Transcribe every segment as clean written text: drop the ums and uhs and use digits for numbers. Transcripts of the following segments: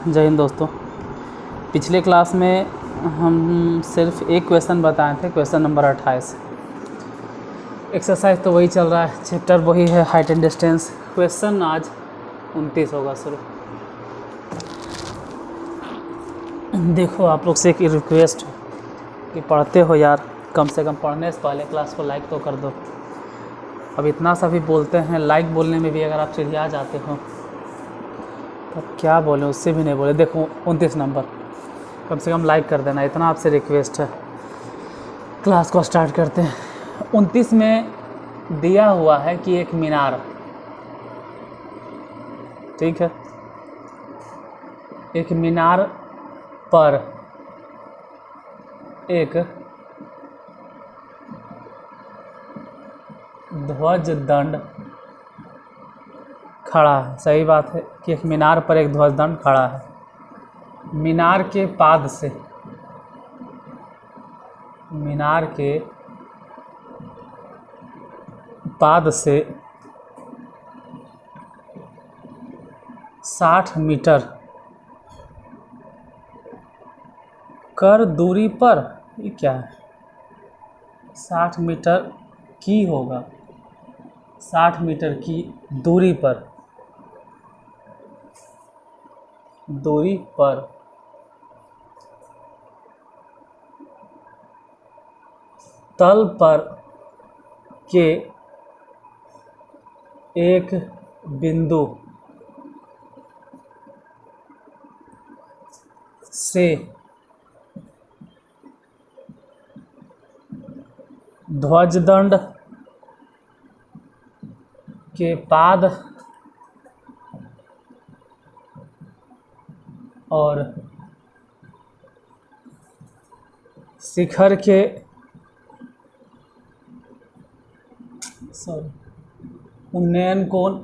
जय हिंद दोस्तों। पिछले क्लास में हम सिर्फ एक क्वेश्चन बताए थे, क्वेश्चन नंबर 28। एक्सरसाइज तो वही चल रहा है, चैप्टर वही है हाइट एंड डिस्टेंस। क्वेश्चन आज 29 होगा शुरू। देखो आप लोग से एक रिक्वेस्ट है कि पढ़ते हो यार, कम से कम पढ़ने से पहले क्लास को लाइक तो कर दो। अब इतना सा भी बोलते हैं, लाइक बोलने में भी अगर आप चिढ़िया जाते हो तब क्या बोलें, उससे भी नहीं बोले। देखो 29 नंबर, कम से कम लाइक कर देना, इतना आपसे रिक्वेस्ट है। क्लास को स्टार्ट करते हैं। 29 में दिया हुआ है कि एक मीनार, ठीक है, एक मीनार पर एक ध्वज दंड खड़ा है। सही बात है कि एक मीनार पर एक ध्वज दंड खड़ा है। मीनार के पाद से 60 मीटर कर दूरी पर, ये क्या है, 60 मीटर की होगा, 60 मीटर की दूरी पर तल पर के एक बिंदु से ध्वजदंड के पाद और शिखर के उन्नयन कोण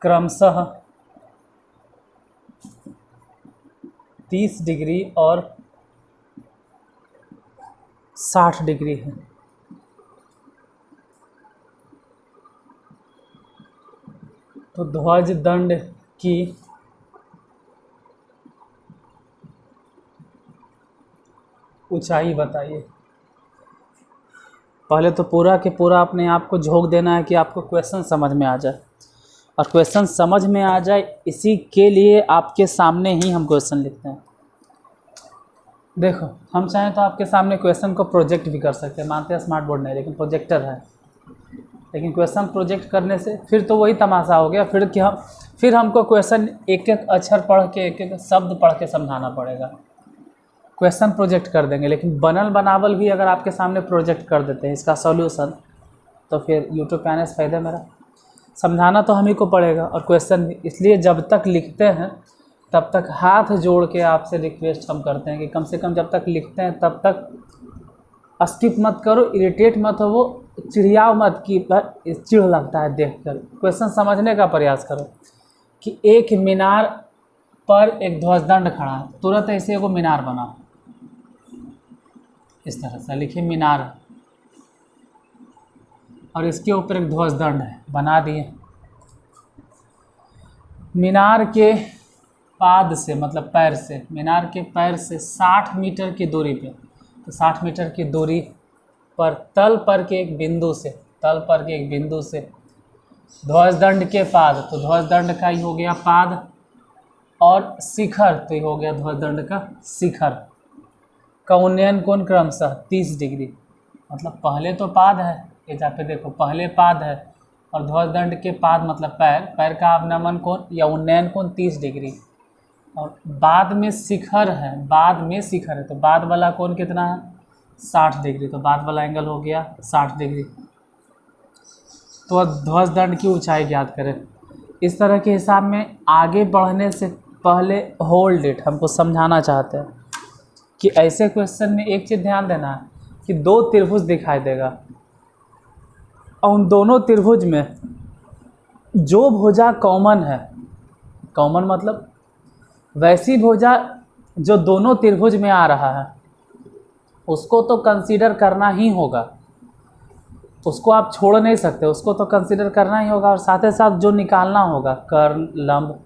क्रमशः 30 डिग्री और 60 डिग्री है। तो ध्वज दंड की ऊंचाई बताइए। पहले तो पूरा के पूरा अपने आप को झोंक देना है कि आपको क्वेश्चन समझ में आ जाए, और क्वेश्चन समझ में आ जाए इसी के लिए आपके सामने ही हम क्वेश्चन लिखते हैं। देखो हम चाहें तो आपके सामने क्वेश्चन को प्रोजेक्ट भी कर सकते हैं, मानते हैं स्मार्ट बोर्ड नहीं लेकिन प्रोजेक्टर है, लेकिन क्वेश्चन प्रोजेक्ट करने से फिर तो वही तमाशा हो गया, फिर हमको क्वेश्चन एक एक अक्षर पढ़ के, एक एक शब्द पढ़ के समझाना पड़ेगा। क्वेश्चन प्रोजेक्ट कर देंगे, लेकिन बनल बनावल भी अगर आपके सामने प्रोजेक्ट कर देते हैं इसका सॉल्यूशन, तो फिर यूट्यूब पे आने से फ़ायदा मेरा। समझाना तो हम ही को पड़ेगा, और क्वेश्चन भी। इसलिए जब तक लिखते हैं तब तक हाथ जोड़ के आपसे रिक्वेस्ट हम करते हैं कि कम से कम जब तक लिखते हैं तब तक स्किप मत करो, इरिटेट मत हो, वो चिढ़ियाओ मत कि चिढ़ लगता है देखकर। क्वेश्चन समझने का प्रयास करो कि एक मीनार पर एक ध्वजदंड खड़ा है, तुरंत ऐसे एगो मीनार बना, इस तरह से लिखिए मीनार, और इसके ऊपर एक ध्वजदंड है, बना दिए। मीनार के पाद से मतलब पैर से, मीनार के पैर से 60 मीटर की दूरी पे, तो 60 मीटर की दूरी पर तल पर के एक बिंदु से ध्वजदंड के पाद, तो ध्वजदंड का ही हो गया पाद, और शिखर तो ये हो गया ध्वजदंड का शिखर का उन्नयन कोण क्रमशः 30 डिग्री। मतलब पहले तो पाद है, ये जहाँ पे देखो पहले पाद है, और ध्वजदंड के पाद मतलब पैर का अवनमन कोण या उन्नयन कोण 30 डिग्री, और बाद में शिखर है, तो बाद वाला कोण कितना है 60 डिग्री, तो बाद वाला एंगल हो गया 60 डिग्री। तो ध्वजदंड की ऊंचाई ज्ञात करें। इस तरह के हिसाब में आगे बढ़ने से पहले होल्ड इट, हमको समझाना चाहते हैं कि ऐसे क्वेश्चन में एक चीज़ ध्यान देना है कि दो त्रिभुज दिखाई देगा, और उन दोनों त्रिभुज में जो भुजा कॉमन है, कॉमन मतलब वैसी भुजा जो दोनों त्रिभुज में आ रहा है उसको तो कंसीडर करना ही होगा। उसको आप छोड़ नहीं सकते, उसको तो कंसिडर करना ही होगा, और साथ ही साथ जो निकालना होगा कर्ण लंब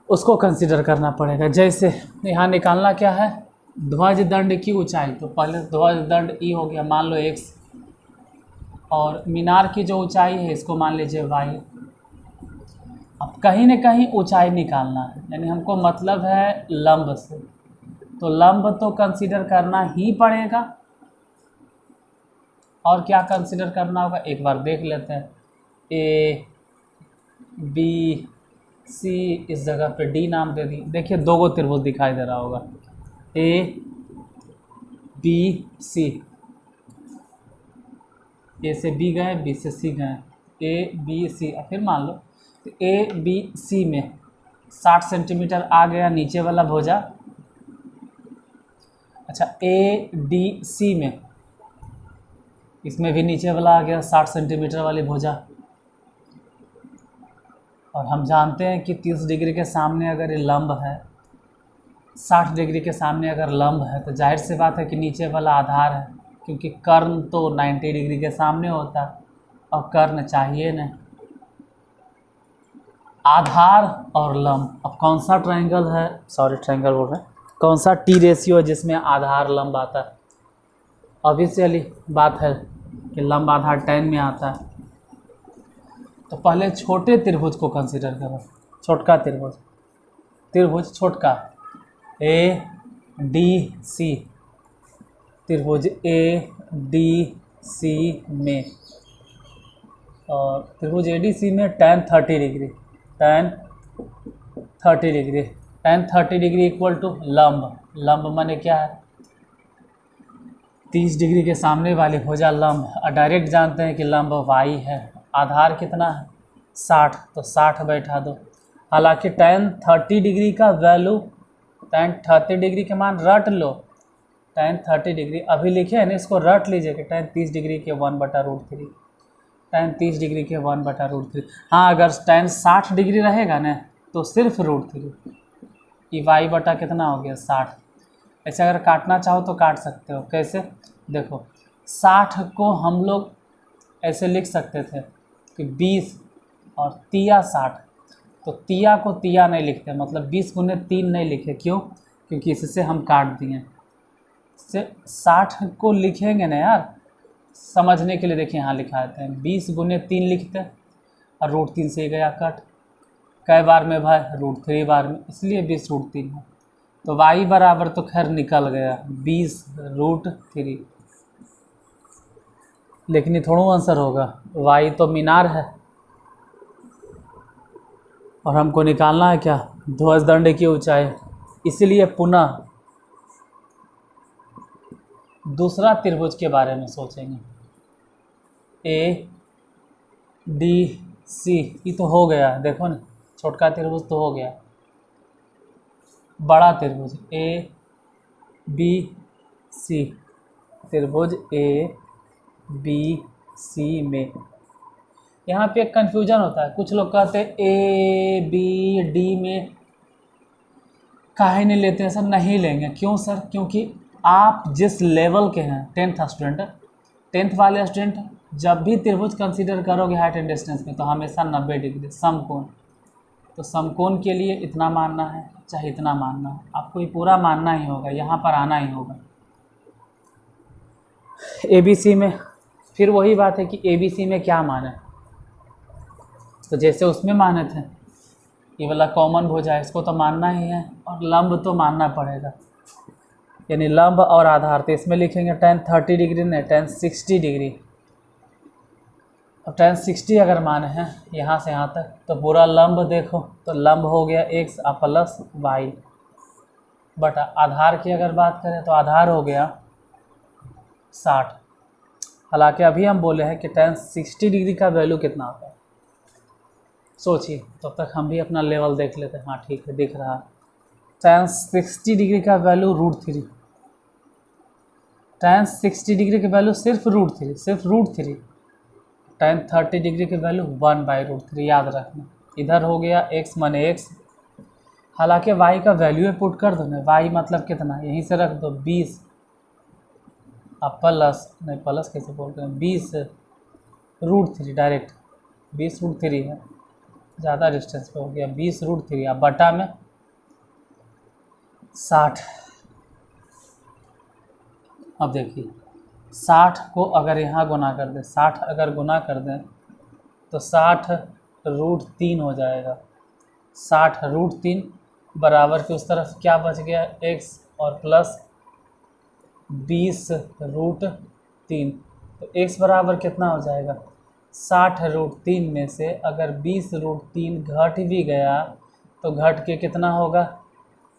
उसको कंसिडर करना पड़ेगा। जैसे यहाँ निकालना क्या है, ध्वज दंड की ऊंचाई, तो पहले ध्वज दंड ई हो गया, मान लो x, और मीनार की जो ऊंचाई है इसको मान लीजिए y। अब कहीं न कहीं ऊंचाई निकालना है, यानी हमको मतलब है लंब से, तो लंब तो कंसिडर करना ही पड़ेगा। और क्या कंसिडर करना होगा एक बार देख लेते हैं। ए बी सी, इस जगह पे डी नाम दे दी। देखिए दो गो त्रिभुज दिखाई दे रहा होगा, ए बी सी, ए से बी गए, बी से सी गए, ए बी सी। फिर मान लो तो ए बी सी में 60 सेंटीमीटर आ गया नीचे वाला भुजा। अच्छा, ए डी सी में, इसमें भी नीचे वाला आ गया 60 सेंटीमीटर वाली भुजा। और हम जानते हैं कि 30 डिग्री के सामने अगर ये लंब है, 60 डिग्री के सामने अगर लंब है, तो जाहिर सी बात है कि नीचे वाला आधार है, क्योंकि कर्ण तो 90 डिग्री के सामने होता है और कर्ण चाहिए नहीं। आधार और लंब, अब कौन सा ट्रायंगल है, सॉरी ट्रायंगल बोल रहे हैं, कौन सा टी रेशियो है जिसमें आधार लंब आता है। ऑब्वियसली बात है कि लंब आधार 10 में आता है। तो पहले छोटे त्रिभुज को कंसीडर करो, छोटका त्रिभुज, त्रिभुज छोटका ए डी सी, त्रिभुज ए डी सी में, और त्रिभुज ए डी सी में tan 30 degree, tan 30 degree, tan 30 degree equal to लंब, लंब माने क्या है, 30 डिग्री के सामने वाली भुजा लंब। और डायरेक्ट जानते हैं कि लंब y है, आधार कितना है 60, तो 60 बैठा दो। हालांकि tan 30 डिग्री का वैल्यू, tan 30 डिग्री के मान रट लो, tan 30 डिग्री अभी लिखे हैं ना, इसको रट लीजिए कि tan 30 डिग्री के 1/√3, tan 30 डिग्री के 1/√3। हाँ, अगर tan 60 डिग्री रहेगा ना तो सिर्फ √3, ये y बटा कितना हो गया 60। ऐसे अगर काटना चाहो तो काट सकते हो, कैसे देखो, 60 को हम लोग ऐसे लिख सकते थे कि 20 और तिया 60, तो तिया को तिया नहीं लिखते, मतलब 20 गुने 3 नहीं लिखे, क्यों, क्योंकि इससे हम काट दिए। इससे 60 को लिखेंगे ना यार, समझने के लिए देखिए यहाँ लिखा देते हैं, 20 गुने 3 लिखते और √3 से गया कट, कई बार में भाई √3 बार में, इसलिए 20√3 है। तो y बराबर तो खैर निकल गया 20√3, लेकिन ये थोड़ा आंसर होगा, y तो मीनार है और हमको निकालना है क्या, ध्वज दंड की ऊंचाई। इसलिए पुनः दूसरा त्रिभुज के बारे में सोचेंगे, ए डी सी, ये तो हो गया, देखो ना छोटका त्रिभुज तो हो गया, बड़ा त्रिभुज ए बी सी, त्रिभुज ए बी सी में यहाँ पे एक कन्फ्यूजन होता है, कुछ लोग कहते हैं ए बी डी में काहे नहीं लेते हैं सर, नहीं लेंगे, क्यों सर, क्योंकि आप जिस लेवल के हैं, 10th स्टूडेंट, 10th वाले स्टूडेंट जब भी त्रिभुज कंसीडर करोगे हाइट एंड डिस्टेंस में, तो हमेशा 90 डिग्री समकोण, तो समकोण के लिए इतना मानना है चाहे इतना मानना है, आपको ये पूरा मानना ही होगा, यहाँ पर आना ही होगा। ABC में फिर वही बात है कि ABC में क्या माने, तो जैसे उसमें माने थे, ये वाला कॉमन भुजा है, इसको तो मानना ही है, और लंब तो मानना पड़ेगा, यानी लंब और आधार। तो इसमें लिखेंगे tan 30 डिग्री नहीं, tan 60 डिग्री। अब tan 60 अगर माने हैं यहाँ से यहाँ तक, तो पूरा लंब देखो, तो लंब हो गया x प्लस y बटा आधार की अगर बात करें तो आधार हो गया 60। हालांकि अभी हम बोले हैं कि tan 60 डिग्री का वैल्यू कितना होता है, सोचिए, तब तक हम भी अपना लेवल देख लेते हैं। हाँ ठीक है, दिख रहा है, tan 60 डिग्री का वैल्यू √3, tan 60 डिग्री की वैल्यू सिर्फ √3, सिर्फ √3, tan 30 डिग्री की वैल्यू 1/√3, याद रखना। इधर हो गया x माने x, हालांकि y का वैल्यू पुट कर दो ना, y मतलब कितना, यहीं से रख दो 20 अब प्लस नहीं, प्लस कैसे बोल रहे हैं, 20√3 डायरेक्ट 20√3 है, ज़्यादा डिस्टेंस पे हो गया, 20√3 अब बटा में 60। अब देखिए 60 को अगर यहाँ गुना कर दें, 60 अगर गुना कर दें तो 60√3 हो जाएगा। 60√3 बराबर के उस तरफ क्या बच गया, x और प्लस 20√3। तो x बराबर कितना हो जाएगा, 60√3 में से अगर 20√3 घट भी गया तो घट के कितना होगा,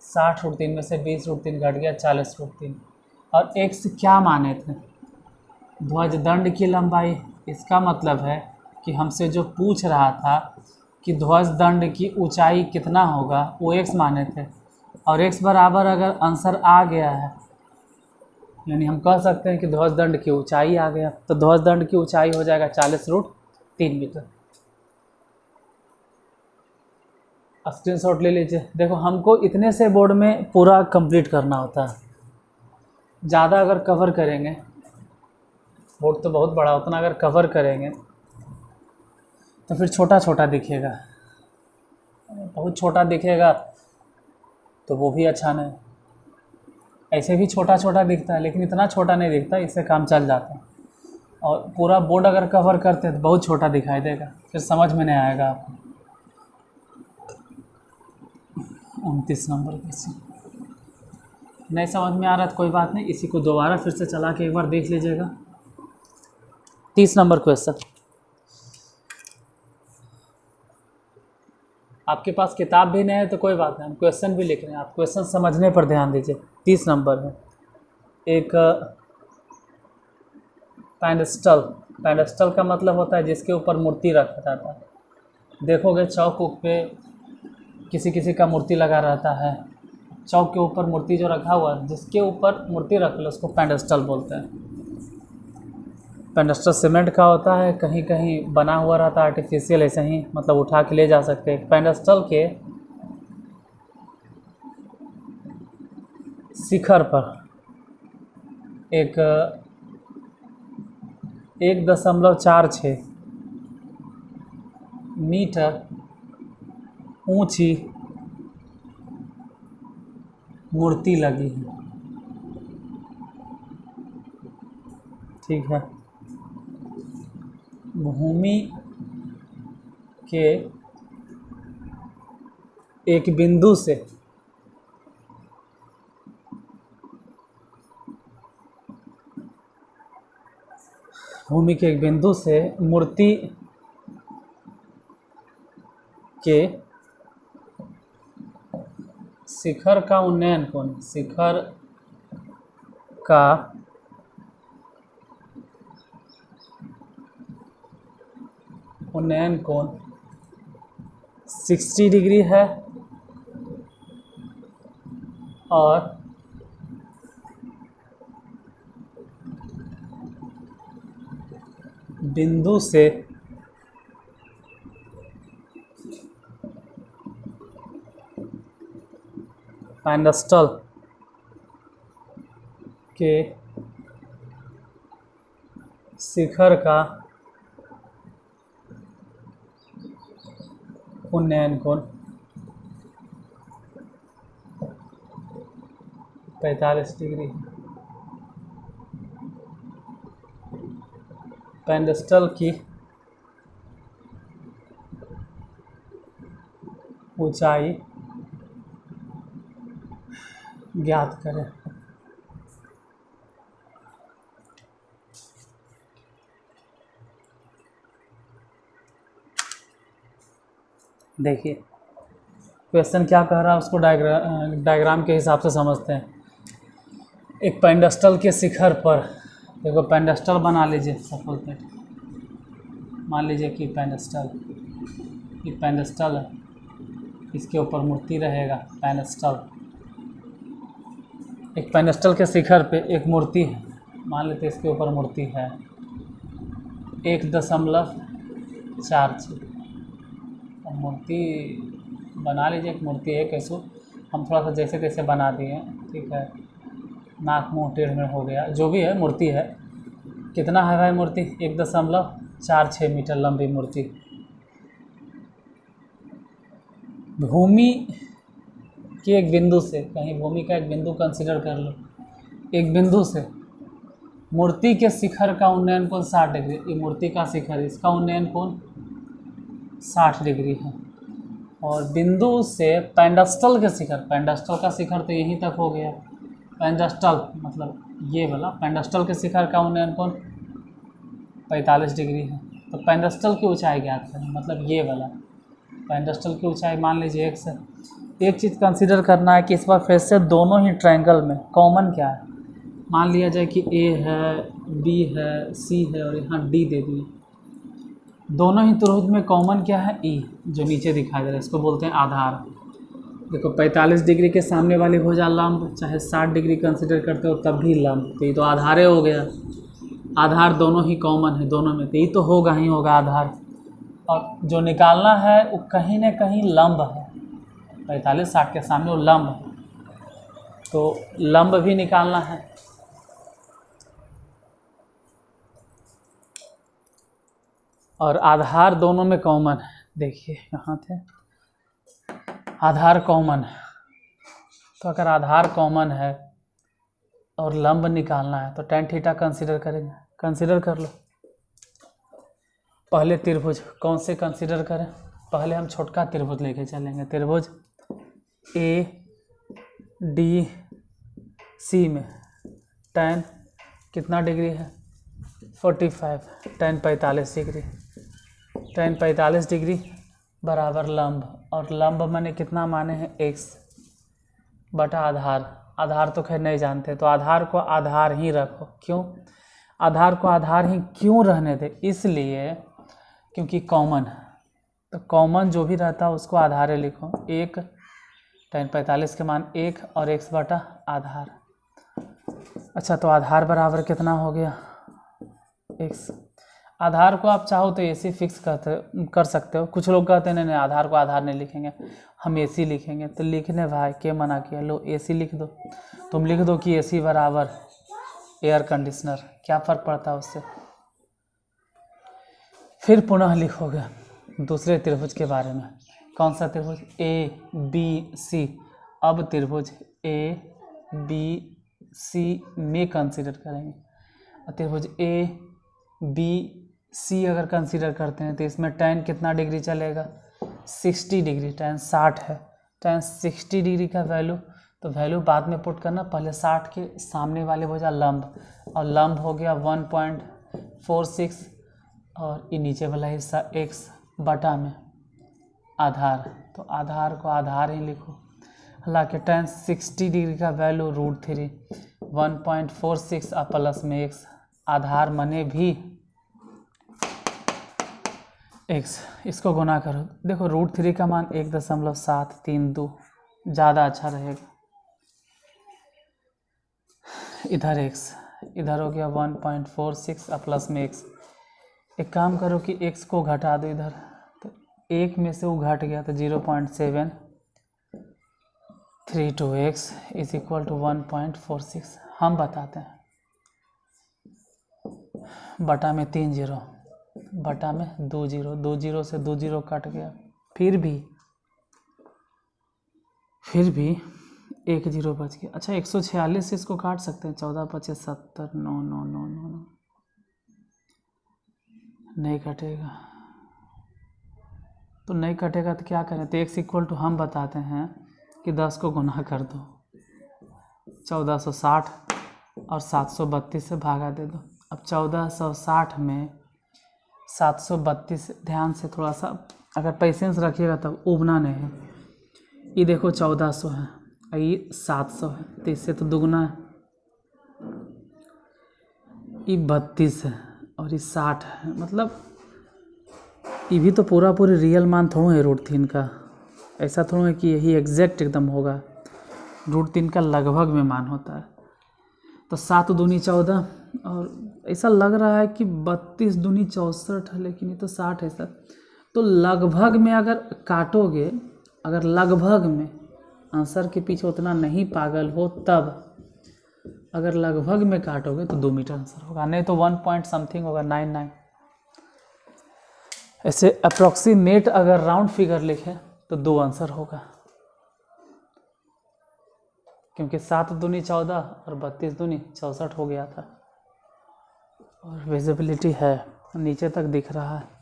60√3 में से 20√3 घट गया 40√3। और x क्या माने थे, ध्वजदंड की लंबाई। इसका मतलब है कि हमसे जो पूछ रहा था कि ध्वजदंड की ऊंचाई कितना होगा, वो x माने थे। और x बराबर अगर आंसर आ गया है, यानी हम कह सकते हैं कि ध्वजदंड की ऊंचाई आ गया, तो ध्वजदंड की ऊंचाई हो जाएगा 40√3 मीटर। स्क्रीनशॉट ले लीजिए। देखो हमको इतने से बोर्ड में पूरा कंप्लीट करना होता है, ज़्यादा अगर कवर करेंगे, बोर्ड तो बहुत बड़ा, उतना अगर कवर करेंगे तो फिर छोटा छोटा दिखेगा, बहुत छोटा दिखेगा तो वो भी अच्छा नहीं। ऐसे भी छोटा छोटा दिखता है लेकिन इतना छोटा नहीं दिखता, इससे काम चल जाता है। और पूरा बोर्ड अगर कवर करते हैं तो बहुत छोटा दिखाई देगा, फिर समझ में नहीं आएगा आपको। 29 नंबर क्वेश्चन नहीं समझ में आ रहा तो कोई बात नहीं, इसी को दोबारा फिर से चला के एक बार देख लीजिएगा। 30 नंबर क्वेश्चन, आपके पास किताब भी नहीं है तो कोई बात नहीं, हम क्वेश्चन भी लिख रहे हैं, आप क्वेश्चन समझने पर ध्यान दीजिए। 30 नंबर में एक पैडेस्टल का मतलब होता है जिसके ऊपर मूर्ति रखा जाता है। देखोगे चौक पे किसी किसी का मूर्ति लगा रहता है, चौक के ऊपर मूर्ति जो रखा हुआ है, जिसके ऊपर मूर्ति रख लो उसको पैडेस्टल बोलते हैं। पैडेस्टल सीमेंट का होता है, कहीं कहीं बना हुआ रहता है आर्टिफिशियल, ऐसे ही मतलब उठा के ले जा सकते हैं। पैडेस्टल के शिखर पर एक 1.46 मीटर ऊंची मूर्ति लगी है, ठीक है। भूमि के एक बिंदु से मूर्ति के शिखर का उन्नयन कोण, शिखर का उन्नयन कोण 60 डिग्री है और बिंदु से पैडेस्टल के शिखर का उन्नयन कोण 45 डिग्री। पैडेस्टल की ऊंचाई ज्ञात करें। देखिए क्वेश्चन क्या कह रहा है उसको डायग्राम के हिसाब से समझते हैं। एक पैडेस्टल के शिखर पर देखो, पैडेस्टल बना लीजिए सपोज दैट, मान लीजिए कि पैडेस्टल है, इसके ऊपर मूर्ति रहेगा पैडेस्टल। एक पैडेस्टल के शिखर पे एक मूर्ति है, मान लेते इसके ऊपर मूर्ति है 1.46। मूर्ति बना लीजिए, एक मूर्ति है कैसे, हम थोड़ा सा जैसे तैसे बना दिए, ठीक है। नाक मुँह टेढ़ में हो गया, जो भी है मूर्ति है। कितना है भाई मूर्ति? 1.46 मीटर लंबी मूर्ति। भूमि के एक बिंदु से, कहीं भूमि का एक बिंदु कंसीडर कर लो, एक बिंदु से मूर्ति के शिखर का उन्नयन कोण 60 डिग्री। ये मूर्ति का शिखर, इसका उन्नयन कोण 60 डिग्री है। और बिंदु से पेंडस्टल के शिखर, पेंडस्टल का शिखर तो यहीं तक हो गया। पेंडस्टल मतलब ये वाला, पेंडस्टल के शिखर का उन्नयन कोण 45 डिग्री है। तो पेंडस्टल की ऊंचाई ज्ञात करें, मतलब ये वाला पेंडस्टल की ऊंचाई मान लीजिए x है। एक चीज़ कंसीडर करना है कि इस बार फिर से दोनों ही ट्रायंगल में कॉमन क्या है। मान लिया जाए कि a है, b है, c है और यहाँ d दे दिए। दोनों ही त्रिभुज में कॉमन क्या है? e, जो नीचे दिखाई दे रहा है, इसको बोलते हैं आधार। देखो 45 डिग्री के सामने वाली भुजा लंब, चाहे 60 डिग्री कंसीडर करते हो तब भी लंब, तो ये तो आधार हो गया। आधार दोनों ही कॉमन है दोनों में, तो ये तो होगा ही होगा आधार। और जो निकालना है वो कहीं न कहीं लंब है। 45-60 के सामने वो लंब है, तो लंब भी निकालना है। और आधार दोनों में कॉमन है। देखिए यहाँ थे, आधार कॉमन है। तो अगर आधार कॉमन है और लंब निकालना है तो tan थीटा कंसीडर करेंगे। कंसीडर कर लो। पहले त्रिभुज कौन से कंसीडर करें? पहले हम छोटका त्रिभुज लेके चलेंगे। त्रिभुज ए डी सी में tan कितना डिग्री है? 45। tan 45 degree. tan 45 डिग्री बराबर लंब, और लंब माने कितना माने हैं? x बटा आधार। आधार तो खैर नहीं जानते, तो आधार को आधार ही रखो। क्यों आधार को आधार ही क्यों रहने दे? इसलिए क्योंकि कॉमन है, तो कॉमन जो भी रहता है उसको आधारे लिखो। 1 tan 45 के मान 1 और x बटा आधार। अच्छा, तो आधार बराबर कितना हो गया? x। आधार को आप चाहो तो AC फिक्स कर सकते हो। कुछ लोग कहते हैं नहीं आधार को आधार नहीं लिखेंगे, हम AC लिखेंगे। तो लिखने भाई के मना किया? लो AC लिख दो। तुम लिख दो कि AC बराबर एयर कंडीशनर, क्या फ़र्क पड़ता है उससे। फिर पुनः लिखोगे दूसरे त्रिभुज के बारे में। कौन सा त्रिभुज? ABC। अब त्रिभुज ABC में कंसीडर करेंगे। त्रिभुज ABC अगर कंसीडर करते हैं तो इसमें tan कितना डिग्री चलेगा? 60 डिग्री। tan 60 है। tan 60 डिग्री का वैल्यू, तो वैल्यू बाद में पुट करना, पहले 60 के सामने वाले भुजा लंब, और लंब हो गया 1.46, और ये नीचे वाला हिस्सा x बटा में आधार। तो आधार को आधार ही लिखो। हालांकि tan 60 डिग्री का वैल्यू √3, 1.46 और प्लस में x, आधार मने भी x। इसको गुना करो। देखो √3 का मान 1.732 ज़्यादा अच्छा रहेगा। इधर x, इधर हो गया 1.46 और प्लस में x। एक काम करो कि x को घटा दो इधर, तो 1 में से वो घट गया तो 0.732x इज इक्वल टू 1.46। हम बताते हैं, बटा में 3 जीरो, बटा में 2 जीरो, 2 जीरो से 2 जीरो कट गया, फिर भी 1 जीरो बच गया। अच्छा 146 से इसको काट सकते हैं, 14 25 70, 9 9 9 9 9, नहीं कटेगा। तो नहीं कटेगा तो क्या करें? तो x इक्वल टू हम बताते हैं कि 10 को गुना कर दो, 1460 और 732 से भागा दे दो। अब 1460 में 732, ध्यान से थोड़ा सा अगर पेशेंस रखिएगा तब उबना नहीं है। ये देखो 1400 है और ये 700 है, तो इससे तो दुगना है। ये 32 है और ये 60 है, मतलब ये भी तो पूरी रियल मान थोड़ा है √3 का। ऐसा थोड़ा है कि यही एग्जैक्ट एकदम होगा, √3 का लगभग में मान होता है। तो 7 दूनी 14, और ऐसा लग रहा है कि 32 दूनी 64 है, लेकिन ये तो 60 है सर। तो लगभग में अगर काटोगे, अगर लगभग में आंसर के पीछे उतना नहीं पागल हो तब, अगर लगभग में काटोगे तो 2 मीटर आंसर होगा, नहीं तो 1 पॉइंट समथिंग होगा, 99। ऐसे अप्रॉक्सीमेट अगर राउंड फिगर लिखें तो 2 आंसर होगा, क्योंकि 7 दूनी 14 और 32 दूनी 64 हो गया था। और विजिबिलिटी है, नीचे तक दिख रहा है।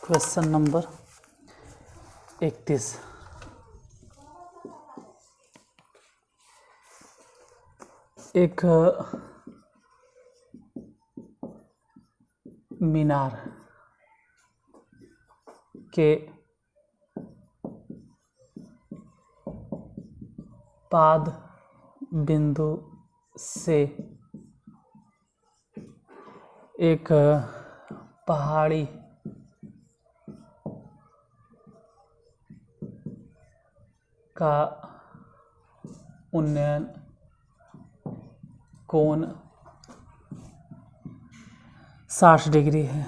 Question number 31। एक मीनार के पाद बिंदु से एक पहाड़ी का उन्नयन कोण 60 डिग्री है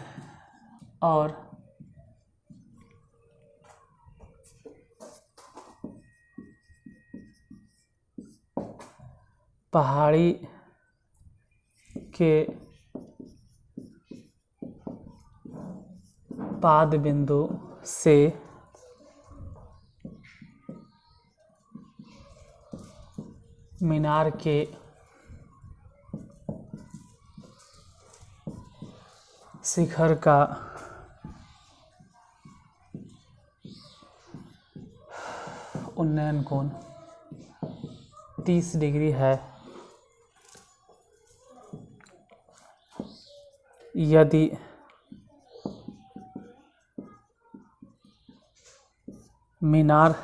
और पहाड़ी के पाद बिंदु से मीनार के शिखर का उन्नयन कोण 30 डिग्री है यदि मीनार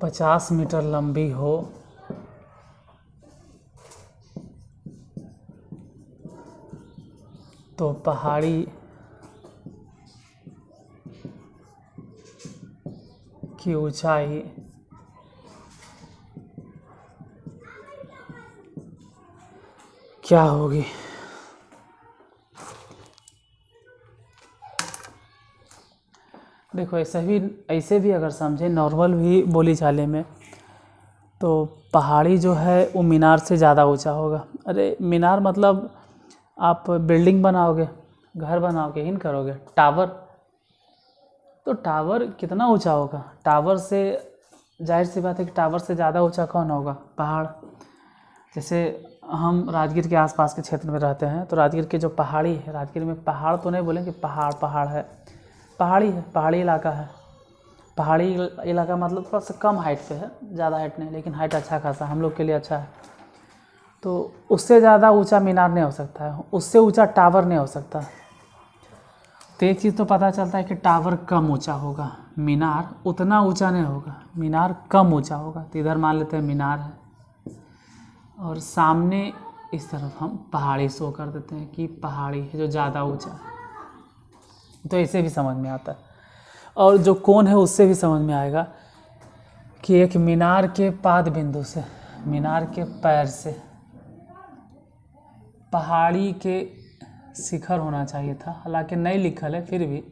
50 मीटर लंबी हो तो पहाड़ी की ऊंचाई क्या होगी। देखो ऐसे भी अगर समझें नॉर्मल भी बोली चाले में, तो पहाड़ी जो है वो मीनार से ज़्यादा ऊंचा होगा। अरे मीनार मतलब आप बिल्डिंग बनाओगे, घर बनाओगे, इन करोगे, टावर, तो टावर कितना ऊंचा होगा। टावर से जाहिर सी बात है कि टावर से ज़्यादा ऊंचा कौन होगा, पहाड़। जैसे हम राजगीर के आसपास के क्षेत्र में रहते हैं, तो राजगीर के जो पहाड़ी है, राजगीर में पहाड़ तो नहीं बोलेंगे, पहाड़ है, पहाड़ी है, पहाड़ी इलाका है। पहाड़ी इलाका मतलब थोड़ा सा कम हाइट पे है, ज़्यादा हाइट नहीं, लेकिन हाइट अच्छा खासा हम लोग के लिए अच्छा है। तो उससे ज़्यादा ऊंचा मीनार नहीं हो सकता है, उससे ऊंचा टावर नहीं हो सकता। तो एक चीज़ तो पता चलता है कि टावर कम ऊंचा होगा, मीनार उतना ऊंचा नहीं होगा, मीनार कम ऊंचा होगा। तो इधर मान लेते हैं मीनार है और सामने इस तरफ हम पहाड़ी शो कर देते हैं कि पहाड़ी है जो ज़्यादा ऊंचा है। तो इसे भी समझ में आता है, और जो कोण है उससे भी समझ में आएगा कि एक मीनार के पाद बिंदु से, मीनार के पैर से पहाड़ी के शिखर होना चाहिए था, हालांकि नहीं लिखल है, फिर भी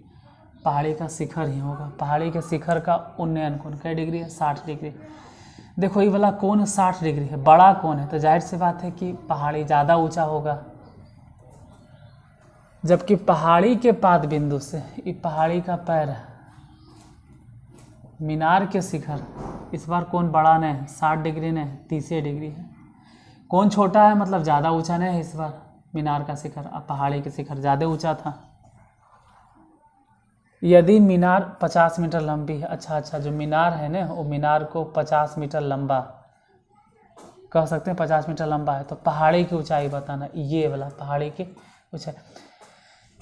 पहाड़ी का शिखर ही होगा। पहाड़ी के शिखर का उन्नयन कोण कई डिग्री है, 60 डिग्री। देखो ये वाला कोण 60 डिग्री है, बड़ा कोण है, तो जाहिर सी बात है कि पहाड़ी ज़्यादा ऊंचा होगा। जबकि पहाड़ी के पाद बिंदु से, ये पहाड़ी का पैर है, मीनार के शिखर, इस बार कोण बड़ा नहीं है, 60 डिग्री नहीं, 30 डिग्री है। कोण छोटा है मतलब ज़्यादा ऊंचा नहीं है इस बार मीनार का शिखर, अब पहाड़ी के शिखर ज़्यादा ऊंचा था। यदि मीनार 50 मीटर लंबी है, अच्छा जो मीनार है ना, वो मीनार को 50 मीटर लंबा कह सकते हैं, 50 मीटर लंबा है, तो पहाड़ी की ऊंचाई बताना, ये वाला पहाड़ी की ऊंचाई।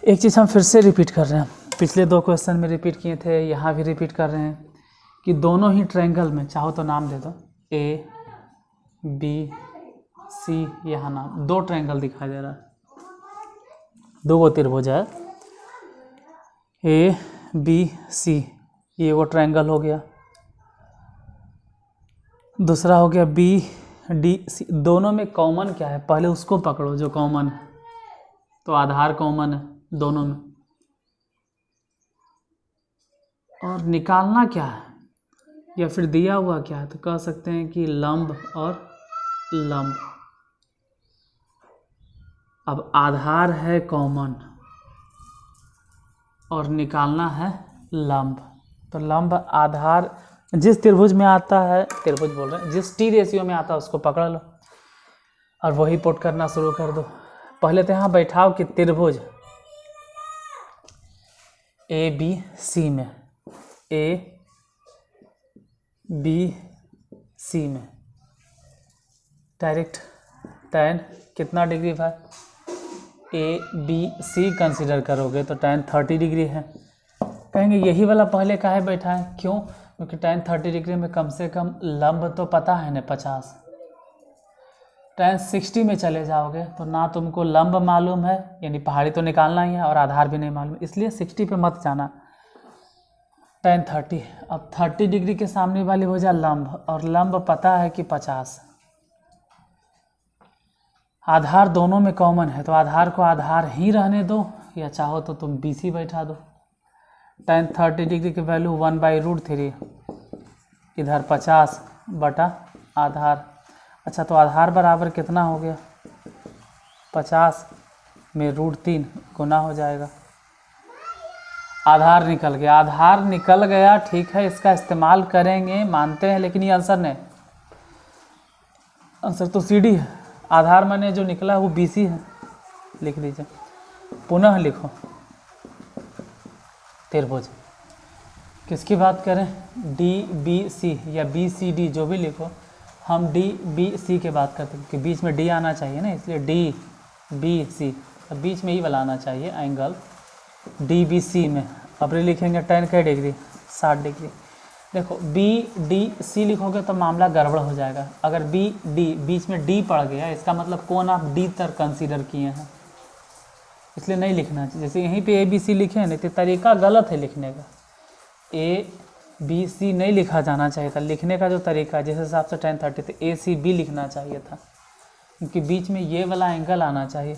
एक चीज़ हम फिर से रिपीट कर रहे हैं, पिछले 2 क्वेश्चन में रिपीट किए थे, यहाँ भी रिपीट कर रहे हैं कि दोनों ही ट्रायंगल में, चाहो तो नाम दे दो ए बी सी, यहाँ नाम 2 ट्रायंगल दिखाई दे रहा है, 2 त्रिभुज है ए बी सी, ये वो ट्रायंगल हो गया, दूसरा हो गया बी डी सी। दोनों में कॉमन क्या है, पहले उसको पकड़ो जो कॉमन है, तो आधार कॉमन है दोनों में, और निकालना क्या है या फिर दिया हुआ क्या है, तो कह सकते हैं कि लंब और लंब। अब आधार है कॉमन और निकालना है लंब, तो लंब आधार जिस त्रिभुज में आता है, त्रिभुज बोल रहे हैं, जिस टी रेशियो में आता है उसको पकड़ लो और वही पुट करना शुरू कर दो। पहले तो यहाँ बैठाओ कि त्रिभुज ए बी सी में, ए बी सी में डायरेक्ट tan कितना डिग्री था, ए बी सी कंसिडर करोगे तो tan 30 डिग्री है। कहेंगे यही वाला पहले काहे बैठा है, क्यों, क्योंकि tan 30 डिग्री में कम से कम लंब तो पता है ना 50, tan 60 में चले जाओगे तो ना तुमको लंब मालूम है, यानी पहाड़ी तो निकालना ही है, और आधार भी नहीं मालूम, इसलिए 60 पे मत जाना, tan 30। अब 30 डिग्री के सामने वाली हो जाए लंब, और लंब पता है कि 50, आधार दोनों में कॉमन है, तो आधार को आधार ही रहने दो, या चाहो तो तुम BC बैठा दो। tan 30 डिग्री की वैल्यू 1/√3, इधर 50 बटा आधार। अच्छा, तो आधार बराबर कितना हो गया, 50 में √3 गुना हो जाएगा, आधार निकल गया। आधार निकल गया, ठीक है, इसका इस्तेमाल करेंगे मानते हैं, लेकिन ये आंसर नहीं, आंसर तो CD है, आधार मैंने जो निकला वो BC है, लिख दीजिए, पुनः लिखो त्रिभुज, किसकी बात करें, DBC या BCD जो भी लिखो, हम DBC की बात करते हैं, क्योंकि बीच में D आना चाहिए ना, इसलिए DBC, अब बीच में ही वाला आना चाहिए एंगल DBC में। अब लिखेंगे tan क्या डिग्री, 60 डिग्री। देखो BDC लिखोगे तो मामला गड़बड़ हो जाएगा, अगर BD बीच में D पड़ गया, इसका मतलब कोण आप D तक कंसीडर किए हैं, इसलिए नहीं लिखना चाहिए। जैसे यहीं पे ABC लिखे हैं, तो तरीका गलत है लिखने का, ABC नहीं लिखा जाना चाहिए था, लिखने का जो तरीका है जिस हिसाब से tan 30, तो ACB लिखना चाहिए था, क्योंकि बीच में ये वाला एंगल आना चाहिए।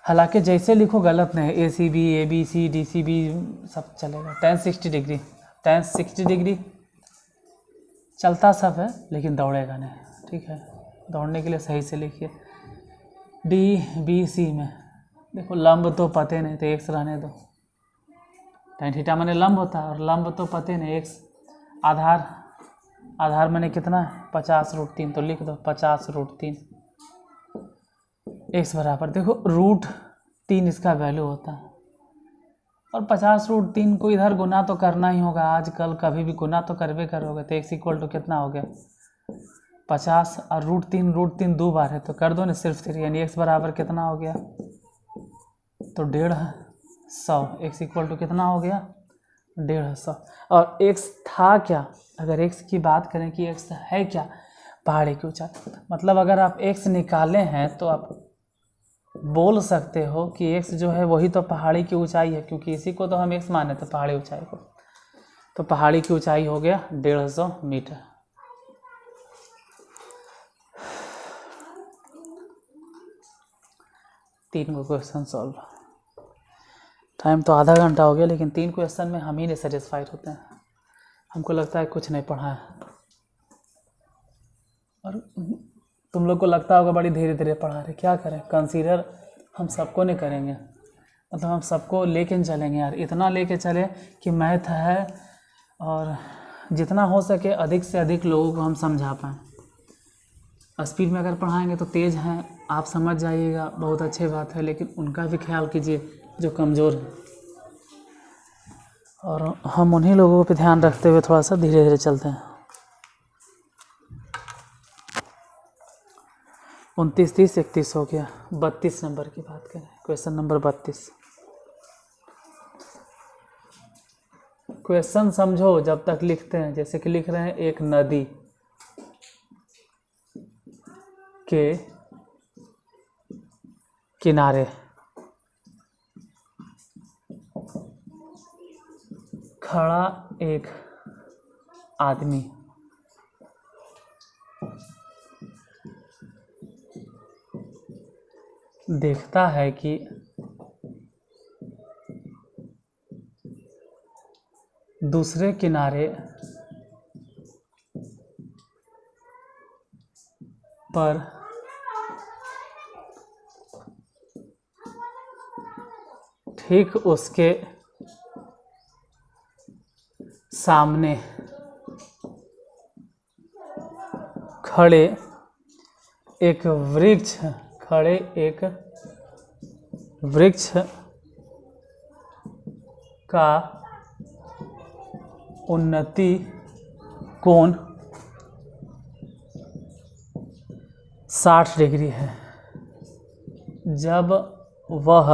हालांकि जैसे लिखो गलत नहीं, ACB ABC DCB सब चलेगा। tan 60 डिग्री, tan 60 डिग्री चलता सब है लेकिन दौड़ेगा नहीं, ठीक है, दौड़ने के लिए सही से लिखिए। DBC में देखो लंब तो पते नहीं, तो x रहने दो, tan थीटा मैंने लंब होता है, और लंब तो पते नहीं, x आधार मैंने कितना है 50√3, तो लिख दो 50√3, x बराबर देखो √3 इसका वैल्यू होता है, और 50√3 को इधर गुना तो करना ही होगा, आजकल कभी भी गुना तो करवे करोगे, तो x इक्वल टू कितना हो गया 50, और √3 2 बार है, तो कर दो ना सिर्फ 3, यानी x बराबर कितना हो गया, तो 150, x इक्वल टू कितना हो गया 150। और x था क्या, अगर x की बात करें कि x है क्या, पहाड़ी की ऊंचाई, मतलब अगर आप x निकाले हैं तो आप बोल सकते हो कि x जो है वही तो पहाड़ी की ऊंचाई है, क्योंकि इसी को तो हम x माने थे पहाड़ी ऊंचाई को, तो पहाड़ी की ऊंचाई हो गया 150 मीटर। तीन को क्वेश्चन सॉल्व, टाइम तो आधा घंटा हो गया, लेकिन 3 क्वेश्चन में हम ही नहीं सेटिस्फाइड होते हैं, हमको लगता है कुछ नहीं पढ़ा है, और तुम लोग को लगता होगा बड़ी धीरे धीरे पढ़ा रहे, क्या करें, कंसीडर हम सबको नहीं करेंगे, मतलब हम सबको लेके चलेंगे यार, इतना लेके चले कि मैथ है और जितना हो सके अधिक से अधिक लोगों को हम समझा पाएँ। स्पीड में अगर पढ़ाएंगे तो तेज़ हैं, आप समझ जाइएगा, बहुत अच्छी बात है, लेकिन उनका भी ख्याल कीजिए जो कमज़ोर है, और हम उन्हीं लोगों पे ध्यान रखते हुए थोड़ा सा धीरे धीरे चलते हैं। 29, 30, 31 हो गया, 32 नंबर की बात करें, क्वेश्चन नंबर 32। क्वेश्चन समझो जब तक लिखते हैं। जैसे कि लिख रहे हैं एक नदी के किनारे खड़ा एक आदमी देखता है कि दूसरे किनारे पर ठीक उसके सामने खड़े एक वृक्ष का उन्नति कोण 60 डिग्री है। जब वह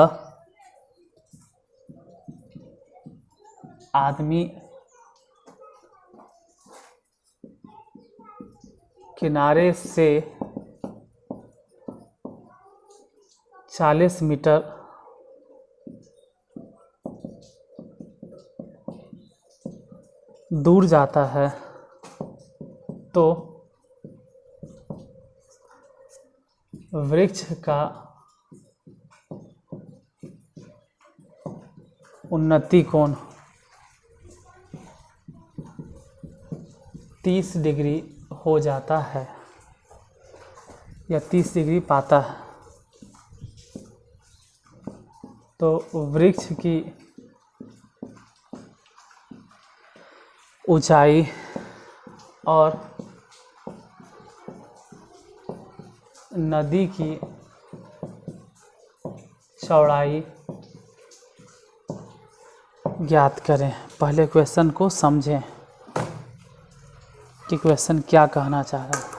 आदमी किनारे से 40 मीटर दूर जाता है तो वृक्ष का उन्नति कोण 30 डिग्री हो जाता है या 30 डिग्री पाता है। तो वृक्ष की ऊंचाई और नदी की चौड़ाई ज्ञात करें। पहले क्वेश्चन को समझें कि क्वेश्चन क्या कहना चाह रहा है।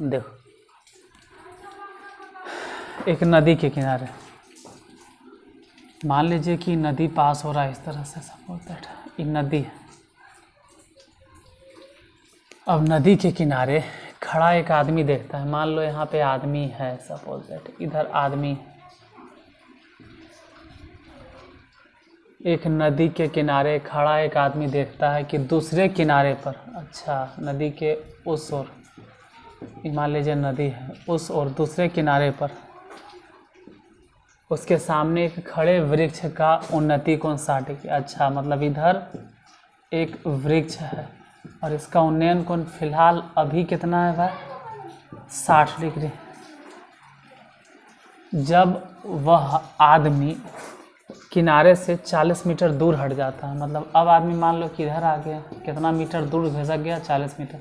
देखो, एक नदी के किनारे मान लीजिए कि नदी पास हो रहा है, इस तरह से सपोज दैट ये नदी है। अब नदी के किनारे खड़ा एक आदमी देखता है। मान लो यहाँ पे आदमी है, सपोज दैट इधर आदमी है। एक नदी के किनारे खड़ा एक आदमी देखता है कि दूसरे किनारे पर, अच्छा नदी के उस ओर, मान लीजिए नदी है, उस और दूसरे किनारे पर उसके सामने एक खड़े वृक्ष का उन्नति कोण 60 डिग्री। अच्छा, मतलब इधर एक वृक्ष है और इसका उन्नयन कोण फिलहाल अभी कितना है भाई? 60 डिग्री। जब वह आदमी किनारे से 40 मीटर दूर हट जाता है, मतलब अब आदमी मान लो कि इधर आ गया, कितना मीटर दूर घिसक गया? 40 मीटर।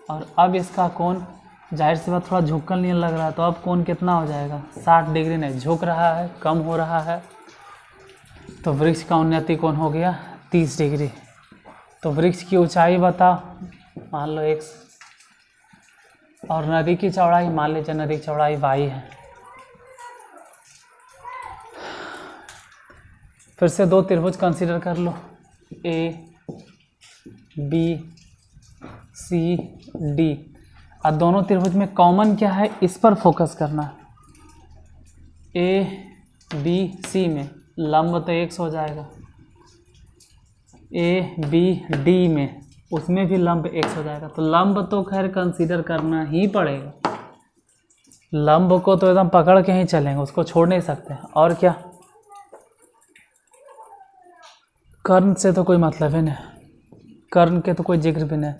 और अब इसका कोण जाहिर सी बात थोड़ा झुकल नहीं लग रहा है, तो अब कोण कितना हो जाएगा? 60 डिग्री नहीं, झुक रहा है, कम हो रहा है। तो वृक्ष का उन्नति कोण हो गया 30 डिग्री। तो वृक्ष की ऊंचाई बताओ, मान लो x, और नदी की चौड़ाई, मान लीजिए नदी की चौड़ाई y है। फिर से दो त्रिभुज कंसीडर कर लो, A B C D। और दोनों त्रिभुज में कॉमन क्या है, इस पर फोकस करना है। A B C में लंब तो x हो जाएगा, A B D में उसमें भी लंब x हो जाएगा। तो लंब तो खैर कंसीडर करना ही पड़ेगा, लंब को तो एकदम पकड़ के ही चलेंगे, उसको छोड़ नहीं सकते। और क्या, कर्ण से तो कोई मतलब ही नहीं, कर्ण के तो कोई जिक्र भी नहीं।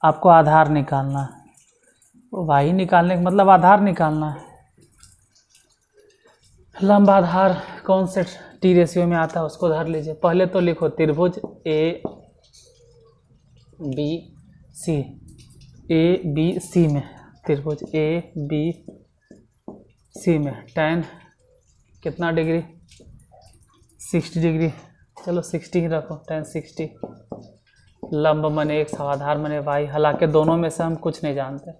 आपको आधार निकालना है, y निकालने का मतलब आधार निकालना है। लंब आधार कौन से टी रेशियो में आता है उसको धर लीजिए। पहले तो लिखो त्रिभुज A B C, A B C में त्रिभुज A B सी में tan कितना डिग्री, 60 डिग्री, चलो 60 ही रखो, tan 60। लंब मने x, आधार मने y, हालांकि दोनों में से हम कुछ नहीं जानते,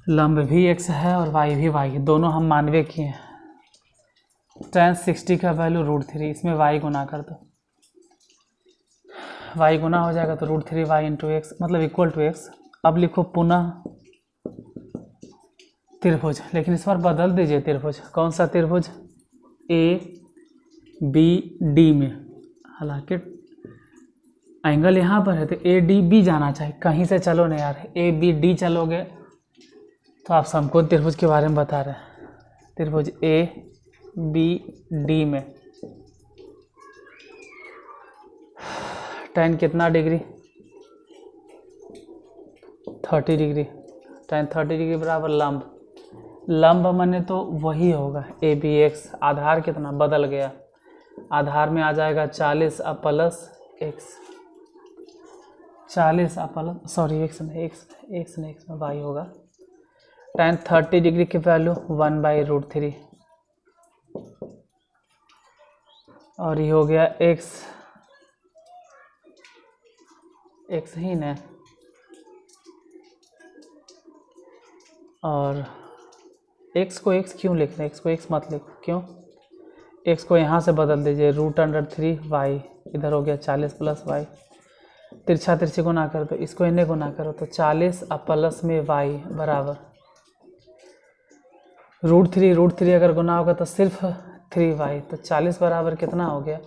लंब भी x है और y भी y, दोनों हम मानवे किए हैं। tan 60 का वैल्यू √3, इसमें y गुना कर दो, y गुना हो जाएगा तो √3y इंटू एक्स मतलब इक्वल टू x। अब लिखो पुनः त्रिभुज, लेकिन इस बार बदल दीजिए त्रिभुज। कौन सा त्रिभुज? ABD में, हालांकि एंगल यहाँ पर है तो ADB जाना चाहिए, कहीं से चलो नहीं यार, ABD चलोगे तो आप समकोण त्रिभुज के बारे में बता रहे हैं। त्रिभुज ABD में tan कितना डिग्री, 30 डिग्री, tan 30 डिग्री बराबर लंब, लंब माने तो वही होगा ABX। आधार कितना बदल गया, आधार में आ जाएगा 40 अब प्लस x, 40 अब प्लस सॉरी x में y होगा। tan 30 डिग्री की वैल्यू 1/√3 और ये हो गया x ही न, और x को x क्यों लिख रहे हैं, x को x मत लिखो, क्यों? x को यहाँ से बदल दीजिए, √3y, इधर हो गया 40 प्लस y, तिरछा तिरछी गुना कर दो, इसको इन्हें गुना करो तो 40 अब प्लस में y बराबर √3 अगर गुना होगा तो सिर्फ 3y, तो 40 बराबर कितना हो गया,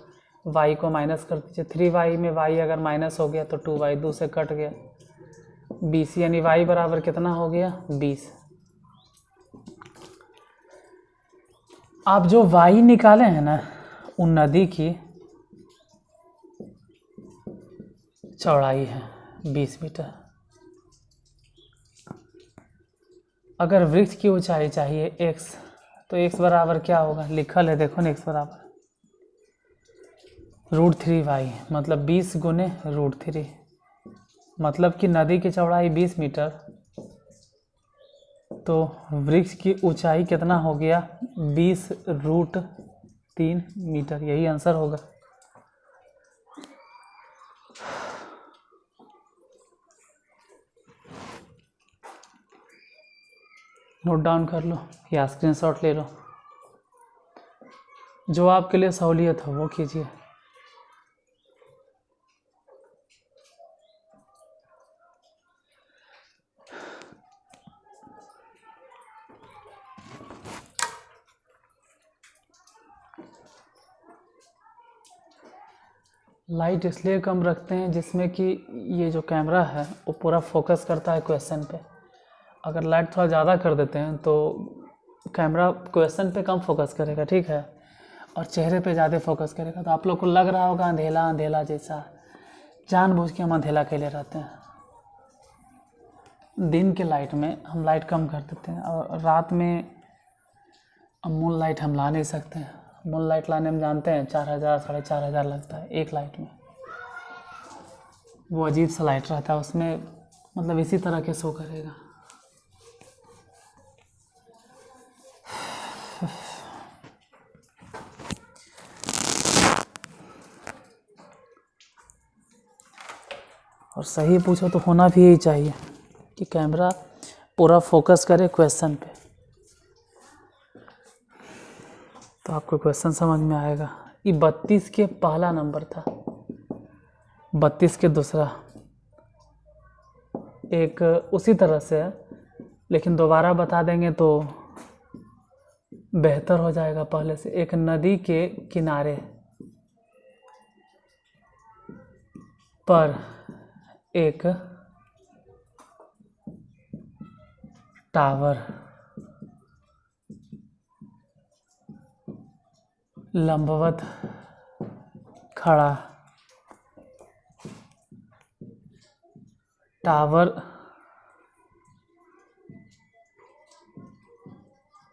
y को माइनस कर दीजिए, 3y में y अगर माइनस हो गया तो 2y 2 से कट गया, 20 यानी y बराबर कितना हो गया 20। आप जो y निकाले हैं ना, उन नदी की चौड़ाई है 20 मीटर। अगर वृक्ष की ऊंचाई चाहिए x, तो x बराबर क्या होगा, लिखल है देखो ना, x बराबर √3y मतलब 20 गुने √3, मतलब कि नदी की चौड़ाई 20 मीटर, तो वृक्ष की ऊंचाई कितना हो गया 20√3 मीटर, यही आंसर होगा। नोट डाउन कर लो या स्क्रीनशॉट ले लो, जो आपके लिए सहूलियत हो वो कीजिए। लाइट इसलिए कम रखते हैं जिसमें कि ये जो कैमरा है वो पूरा फोकस करता है क्वेश्चन पे। अगर लाइट थोड़ा ज़्यादा कर देते हैं तो कैमरा क्वेश्चन पे कम फोकस करेगा, ठीक है, और चेहरे पे ज़्यादा फोकस करेगा। तो आप लोग को लग रहा होगा अंधेला अंधेला जैसा, जानबूझ के हम अंधेला के लिए रहते हैं। दिन के लाइट में हम लाइट कम कर देते हैं, और रात में मून लाइट हम ला नहीं सकते हैं। मून लाइट लाने में जानते हैं 4000 4,500 लगता है एक लाइट में। वो अजीब सा लाइट रहता है, उसमें मतलब इसी तरह के शो करेगा। और सही पूछो तो होना भी यही चाहिए कि कैमरा पूरा फोकस करे क्वेश्चन पे, तो आपको क्वेश्चन समझ में आएगा। ये 32 के पहला नंबर था, 32 के दूसरा एक उसी तरह से है, लेकिन दोबारा बता देंगे तो बेहतर हो जाएगा पहले से। एक नदी के किनारे पर एक टावर लंबवत खड़ा, टावर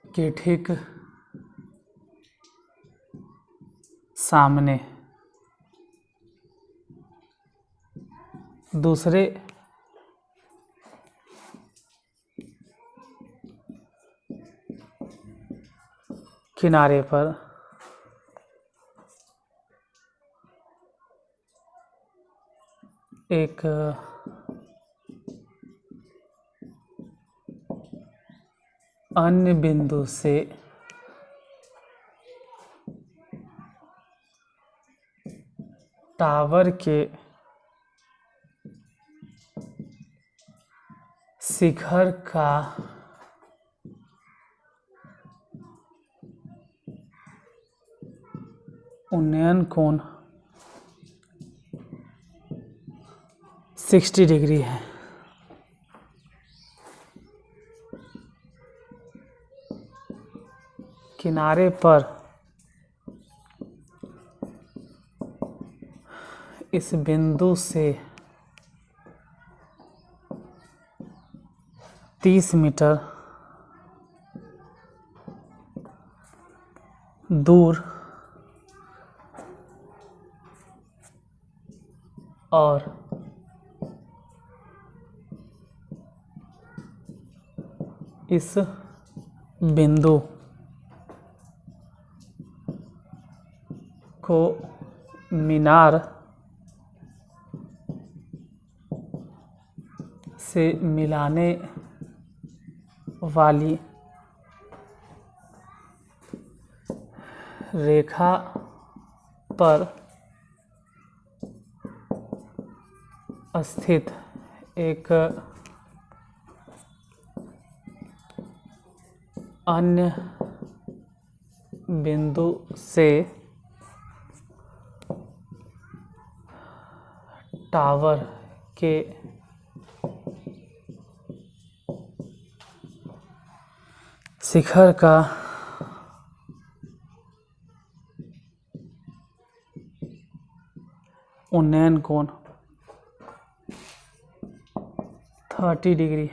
के ठीक सामने दूसरे किनारे पर एक अन्य बिंदु से टावर के शिखर का उन्नयन कोण 60 डिग्री है। किनारे पर इस बिंदु से 30 मीटर दूर और इस बिंदु को मीनार से मिलाने वाली रेखा पर स्थित एक अन्य बिंदु से टावर के शिखर का उन्नयन कोण 30 डिग्री।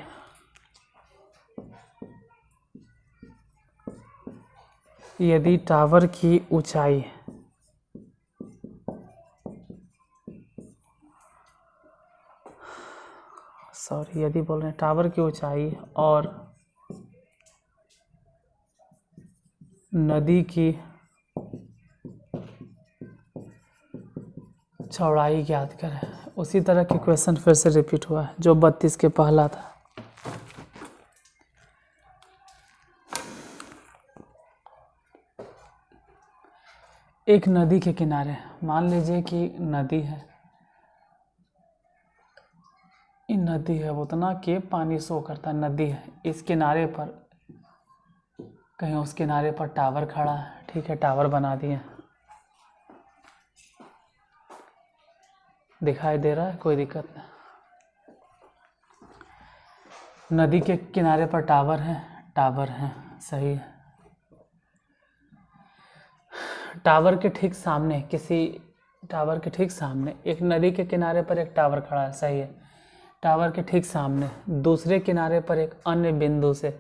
यदि टावर की ऊंचाई यदि बोल रहे हैं टावर की ऊंचाई और नदी की चौड़ाई ज्ञात करें। उसी तरह के क्वेश्चन फिर से रिपीट हुआ है जो 32 के पहला था। एक नदी के किनारे, मान लीजिए कि नदी है, नदी है उतना के पानी शो करता है, नदी है, इस किनारे पर कहीं उस किनारे पर टावर खड़ा है, ठीक है, टावर बना दिए, दिखाई दे रहा है, कोई दिक्कत नहीं। नदी के किनारे पर टावर है, सही है। टावर के ठीक सामने एक नदी के किनारे पर एक टावर खड़ा है, सही है। टावर के ठीक सामने दूसरे किनारे पर एक अन्य बिंदु से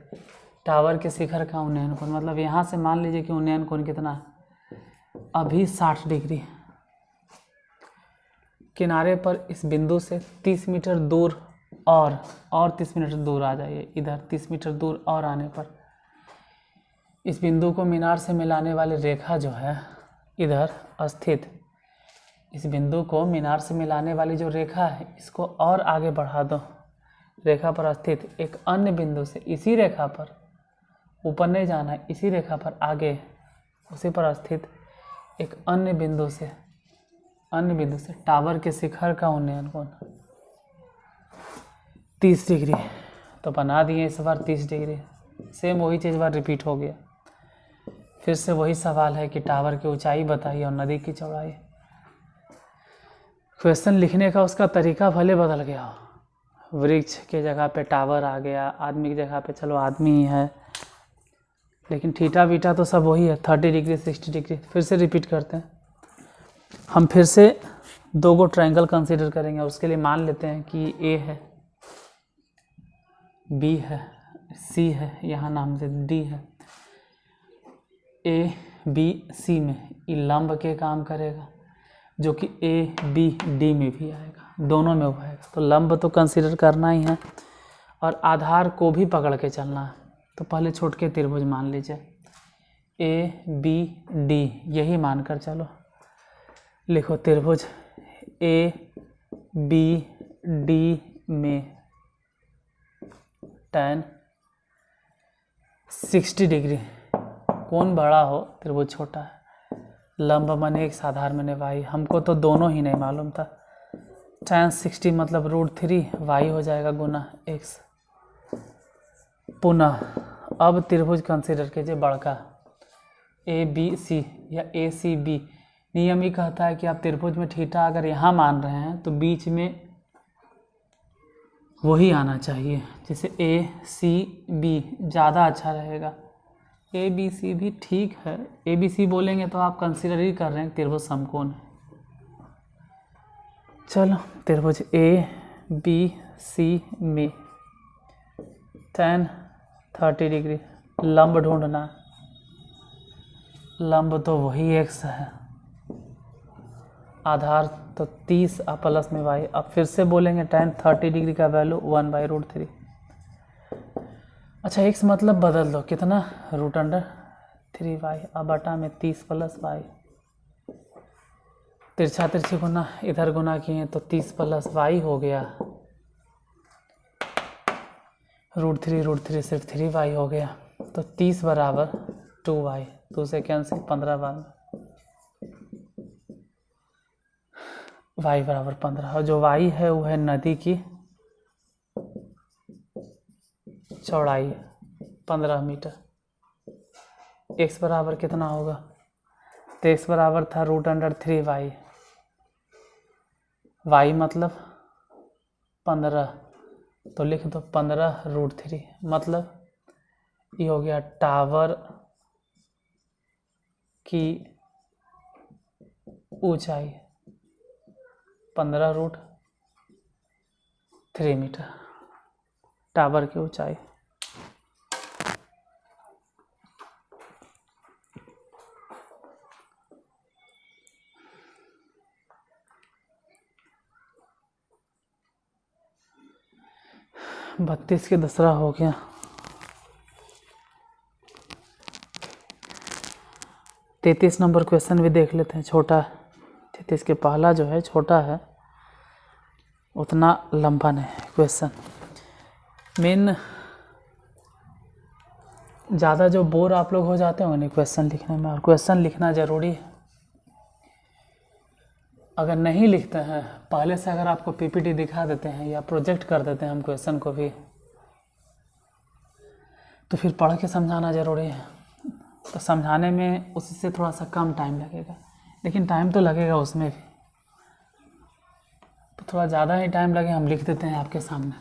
टावर के शिखर का उन्नयन कोण, मतलब यहाँ से मान लीजिए कि उन्नयन कोण कितना है, अभी 60 डिग्री। किनारे पर इस बिंदु से 30 मीटर दूर और 30 मीटर दूर आ जाइए, इधर 30 मीटर दूर और आने पर इस बिंदु को मीनार से मिलाने वाली रेखा जो है इधर स्थित, इस बिंदु को मीनार से मिलाने वाली जो रेखा है इसको और आगे बढ़ा दो। रेखा पर स्थित एक अन्य बिंदु से, इसी रेखा पर, ऊपर नहीं जाना है, इसी रेखा पर आगे उसी पर स्थित एक अन्य बिंदु से टावर के शिखर का उन्नयन कोण 30 डिग्री। तो बना दिए इस बार 30 डिग्री। सेम वही चीज़ बार रिपीट हो गया। फिर से वही सवाल है कि टावर की ऊंचाई बताइए और नदी की चौड़ाई। क्वेश्चन लिखने का उसका तरीका भले बदल गया हो, वृक्ष के जगह पे टावर आ गया, आदमी की जगह पे चलो आदमी ही है, लेकिन थीटा बीटा तो सब वही है, 30 डिग्री 60 डिग्री। फिर से रिपीट करते हैं, हम फिर से 2 गो ट्रायंगल कंसीडर करेंगे। उसके लिए मान लेते हैं कि ए है, बी है, सी है, यहाँ नाम से डी है। ए बी सी में ये लंब के काम करेगा, जो कि ए बी डी में भी आएगा, दोनों में आएगा। तो लंब तो कंसीडर करना ही है और आधार को भी पकड़ के चलना है। तो पहले छोटे त्रिभुज मान लीजिए, ABD यही मानकर चलो, लिखो त्रिभुज ABD में tan 60 डिग्री, कोण बड़ा हो त्रिभुज छोटा है, लंब माने x आधार माने y, हमको तो दोनों ही नहीं मालूम था। tan 60 मतलब √3 y हो जाएगा गुना x। पुनः अब त्रिभुज कंसीडर कीजिए बड़का ABC या ACB। नियम ही कहता है कि आप त्रिभुज में थीटा अगर यहाँ मान रहे हैं तो बीच में वही आना चाहिए, जैसे ACB ज़्यादा अच्छा रहेगा। ABC भी ठीक है, ABC बोलेंगे तो आप कंसीडर ही कर रहे हैं त्रिभुज समकोण है। चलो त्रिभुज ABC में tan 30 डिग्री, लंब ढूंढना, लंब तो वही x है, आधार तो 30 प्लस में y। अब फिर से बोलेंगे tan 30 डिग्री का वैल्यू 1/√3। अच्छा x मतलब बदल दो, कितना √3y, अब बटा में 30 प्लस y, तिरछा तिरछी गुना इधर गुना किए तो 30 प्लस y हो गया, √3 सिर्फ 3y हो गया, तो 30 बराबर 2y, 2 से कैंसिल, 15 बार y बराबर 15। और जो y है वो है नदी की चौड़ाई 15 मीटर। x बराबर कितना होगा, तो x बराबर था √3y, y मतलब 15, तो लिख दो 15√3, मतलब ये हो गया टावर की ऊंचाई 15√3 मीटर, टावर की ऊंचाई। बत्तीस के दूसरा हो गया। तैतीस नंबर क्वेश्चन भी देख लेते हैं, छोटा। 33 के पहला जो है छोटा है, उतना लंबा नहीं है क्वेश्चन। मेन ज़्यादा जो बोर आप लोग हो जाते होंगे नहीं क्वेश्चन लिखने में, और क्वेश्चन लिखना ज़रूरी है। अगर नहीं लिखते हैं पहले से, अगर आपको पीपीटी दिखा देते हैं या प्रोजेक्ट कर देते हैं हम क्वेश्चन को भी, तो फिर पढ़ के समझाना ज़रूरी है। तो समझाने में उससे थोड़ा सा कम टाइम लगेगा, लेकिन टाइम तो लगेगा उसमें भी, तो थोड़ा ज़्यादा ही टाइम लगे हम लिख देते हैं आपके सामने।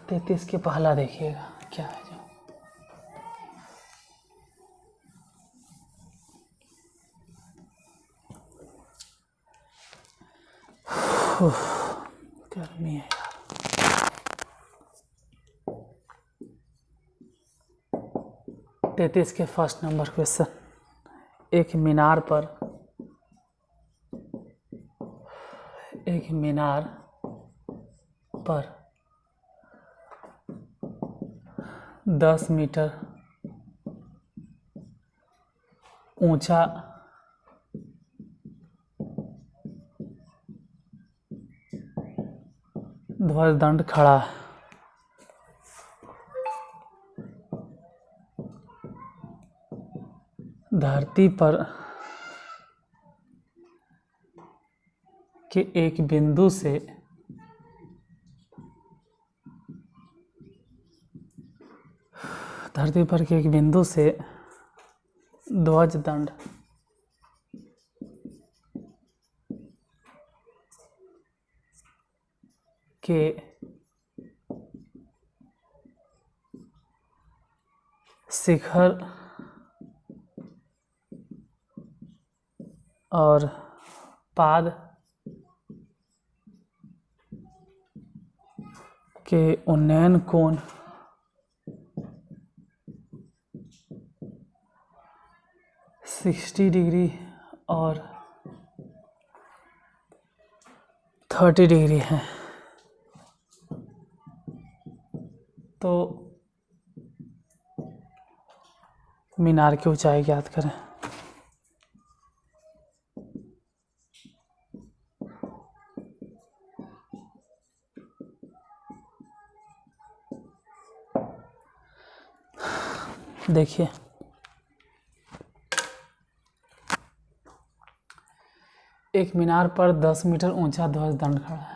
तैतीस के पहला देखिएगा क्या है जो, गर्मी है यार। 33 के फर्स्ट नंबर क्वेश्चन, एक मीनार पर 10 मीटर ऊंचा ध्वजदंड खड़ा है। धरती पर के एक बिंदु से ध्वजदंड के शिखर और पाद के उन्नयन कोण 60 डिग्री और 30 डिग्री है। तो मीनार की ऊंचाई ज्ञात करें। देखिए एक मीनार पर 10 मीटर ऊंचा ध्वज दंड खड़ा है,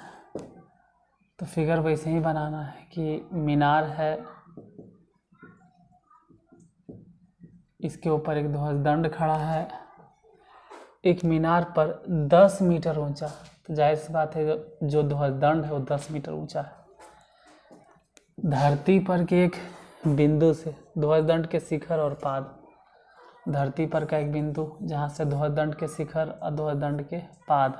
तो फिगर वैसे ही बनाना है कि मीनार है, इसके ऊपर एक ध्वज दंड खड़ा है, एक मीनार पर 10 मीटर ऊंचा, तो जाहिर सी बात है जो ध्वज दंड है वो 10 मीटर ऊंचा है। धरती पर के एक बिंदु से ध्वज दंड के शिखर और पाद, धरती पर का एक बिंदु जहाँ से ध्वज दंड के शिखर और ध्वज दंड के पाद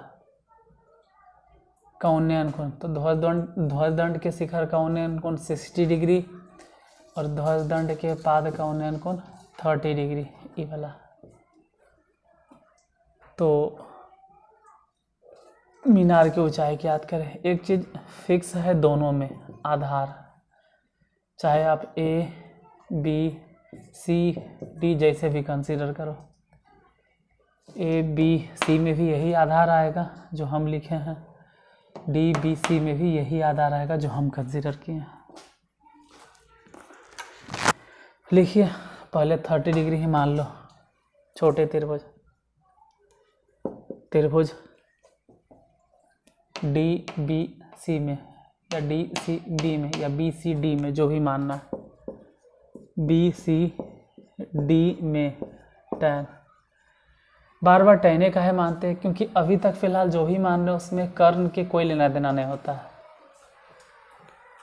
का उन्नयन कोण, तो ध्वज दंड के शिखर का उन्नयन कोण 60 डिग्री और ध्वज दंड के पाद का उन्नयन कोण 30 डिग्री, ये वाला। तो मीनार की ऊंचाई की याद करें। एक चीज़ फिक्स है दोनों में, आधार, चाहे आप ए बी सी डी जैसे भी कंसीडर करो, ए बी सी में भी यही आधार आएगा जो हम लिखे हैं, डी बी सी में भी यही आधार आएगा जो हम कंसीडर किए हैं। लिखिए पहले 30 डिग्री ही मान लो, छोटे त्रिभुज डी बी सी में या डी सी डी में या बी सी डी में, जो भी मानना है, बी सी डी में tan, बार बार टैने का है मानते हैं क्योंकि अभी तक फिलहाल जो भी मान रहे हैं उसमें कर्ण के कोई लेना देना नहीं होता है।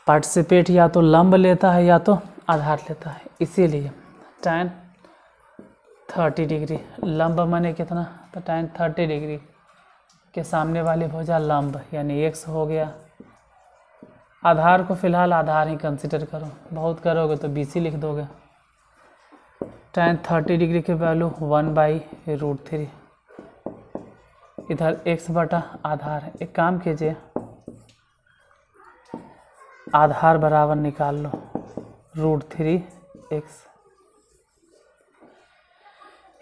पार्टिसिपेट या तो लंब लेता है या तो आधार लेता है, इसीलिए tan 30 डिग्री, लंब माने कितना, तो tan 30 डिग्री के सामने वाली भुजा लंब यानी x हो गया। आधार को फिलहाल आधार ही कंसिडर करो, बहुत करोगे तो BC लिख दोगे। tan 30 डिग्री के वैल्यू 1/√3, इधर x बटा आधार है। एक काम कीजिए, आधार बराबर निकाल लो √3x,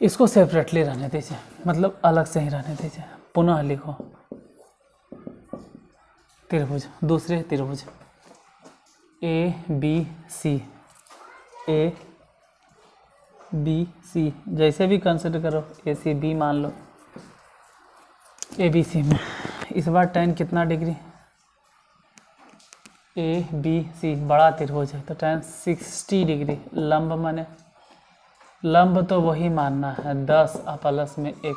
इसको सेपरेटली रहने दीजिए, मतलब अलग से ही रहने दीजिए। पुनः लिखो त्रिभुज, दूसरे त्रिभुज ए बी सी जैसे भी कंसिडर करो, AC B मान लो, ABC में इस बार tan कितना डिग्री, ABC बड़ा त्रिभुज है तो tan 60 डिग्री, लंब माने लंब तो वही मानना है 10 प्लस में x,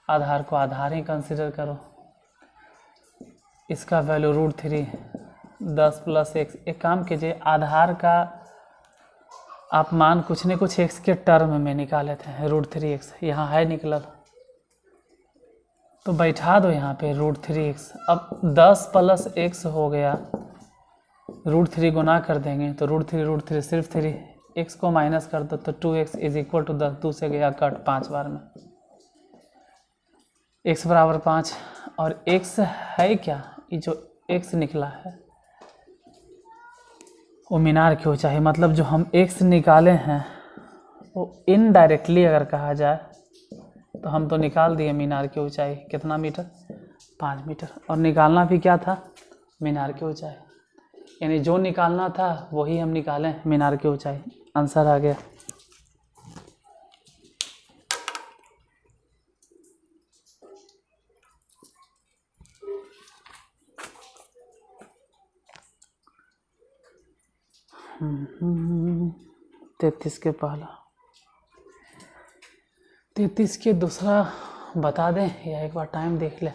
आधार को आधार ही कंसिडर करो, इसका वैल्यू √3, 10 प्लस x। एक काम कीजिए, आधार का आप मान कुछ न कुछ x के टर्म में निकाले थे, √3x यहाँ है निकला तो बैठा दो यहाँ पे √3x। अब 10 प्लस x हो गया, √3 गुना कर देंगे तो √3 सिर्फ 3, x को माइनस कर दो तो 2x इज इक्वल टू 10, 2 से गया कट 5 बार में, x बराबर 5। और x है क्या, ये जो x निकला है वो मीनार की ऊंचाई, मतलब जो हम x निकाले हैं वो इनडायरेक्टली अगर कहा जाए तो हम तो निकाल दिए मीनार की ऊंचाई कितना मीटर, 5 मीटर, और निकालना भी क्या था, मीनार की ऊंचाई, यानी जो निकालना था वही हम निकालें, मीनार की ऊंचाई। आंसर आ गया। तैतीस के पहला, 33 के दूसरा बता दें या एक बार टाइम देख लें।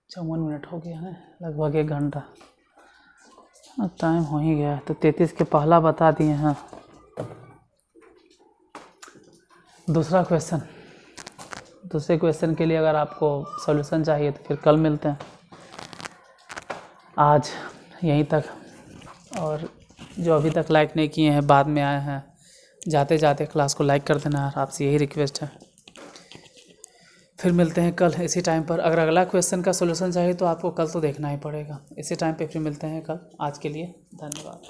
54 मिनट हो गया है, लगभग 1 घंटा टाइम हो ही गया है। तो 33 के पहला बता दिए हैं। दूसरा क्वेश्चन, दूसरे क्वेश्चन के लिए अगर आपको सॉल्यूशन चाहिए तो फिर कल मिलते हैं। आज यहीं तक, और जो अभी तक लाइक नहीं किए हैं बाद में आए हैं, जाते जाते क्लास को लाइक कर देना, आपसे यही रिक्वेस्ट है। फिर मिलते हैं कल इसी टाइम पर। अगर अगला क्वेश्चन का सॉल्यूशन चाहिए तो आपको कल तो देखना ही पड़ेगा। इसी टाइम पे फिर मिलते हैं कल। आज के लिए धन्यवाद।